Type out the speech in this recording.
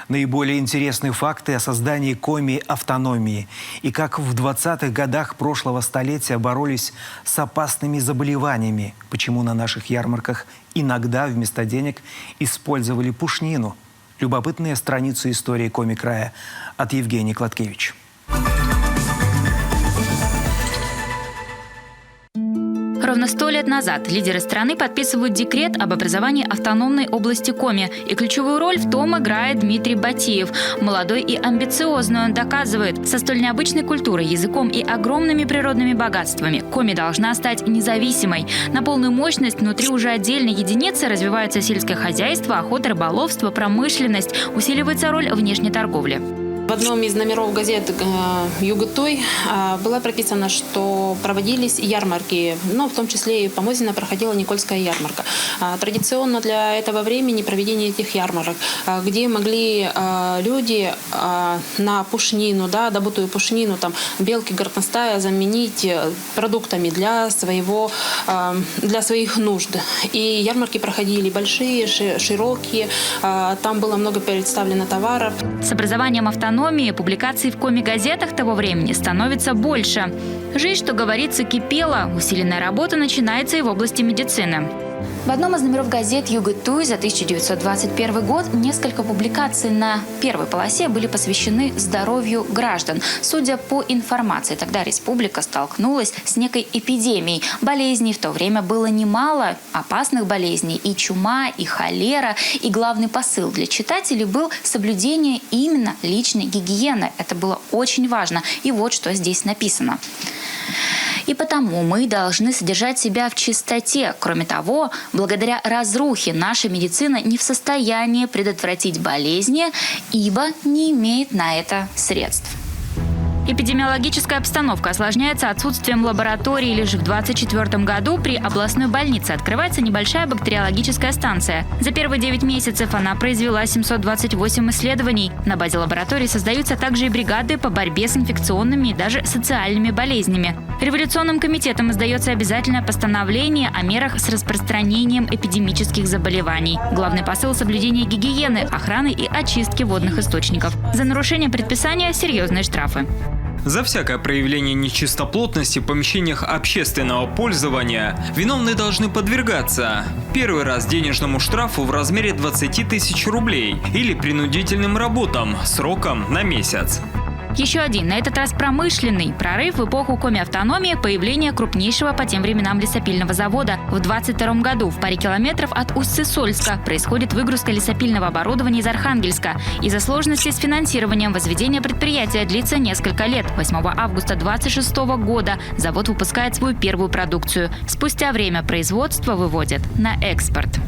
Наиболее интересные факты о создании коми-автономии и как в 20-х годах прошлого столетия боролись с опасными заболеваниями, почему на наших ярмарках иногда вместо денег использовали пушнину. Любопытные страницы истории коми-края от Евгении Кладкевич. Ровно 100 лет назад лидеры страны подписывают декрет об образовании автономной области Коми. И ключевую роль в том играет Дмитрий Батиев. Молодой и амбициозный, он доказывает, со столь необычной культурой, языком и огромными природными богатствами Коми должна стать независимой. На полную мощность внутри уже отдельной единицы развиваются сельское хозяйство, охота, рыболовство, промышленность. Усиливается роль внешней торговли. В одном из номеров газет «Юготой» было прописано, что проводились ярмарки, но в том числе и в Помозино проходила Никольская ярмарка. Традиционно для этого времени проведение этих ярмарок, где могли люди на пушнину, добытую пушнину, там, белки горностая заменить продуктами для своих нужд. И ярмарки проходили большие, широкие, там было много представлено товаров. С образованием автономии публикаций в коми-газетах того времени становится больше. Жизнь, что говорится, кипела. Усиленная работа начинается и в области медицины. В одном из номеров газет «Юготой» за 1921 год несколько публикаций на первой полосе были посвящены здоровью граждан. Судя по информации, тогда республика столкнулась с некой эпидемией. Болезней в то время было немало, опасных болезней, и чума, и холера. И главный посыл для читателей был соблюдение именно личной гигиены. Это было очень важно. И вот что здесь написано. И потому мы должны содержать себя в чистоте. Кроме того, благодаря разрухе наша медицина не в состоянии предотвратить болезни, ибо не имеет на это средств. Эпидемиологическая обстановка осложняется отсутствием лаборатории. Лишь в 2024 году при областной больнице открывается небольшая бактериологическая станция. За первые 9 месяцев она произвела 728 исследований. На базе лаборатории создаются также и бригады по борьбе с инфекционными и даже социальными болезнями. Революционным комитетом издается обязательное постановление о мерах с распространением эпидемических заболеваний. Главный посыл – соблюдение гигиены, охраны и очистки водных источников. За нарушение предписания – серьезные штрафы. За всякое проявление нечистоплотности в помещениях общественного пользования виновные должны подвергаться первый раз денежному штрафу в размере 20 тысяч рублей или принудительным работам сроком на месяц. Еще один, на этот раз промышленный прорыв в эпоху коми-автономии – появление крупнейшего по тем временам лесопильного завода. В 2022 году в паре километров от Усть-Сысольска происходит выгрузка лесопильного оборудования из Архангельска. Из-за сложностей с финансированием возведение предприятия длится несколько лет. 8 августа 2026 года завод выпускает свою первую продукцию. Спустя время производство выводят на экспорт.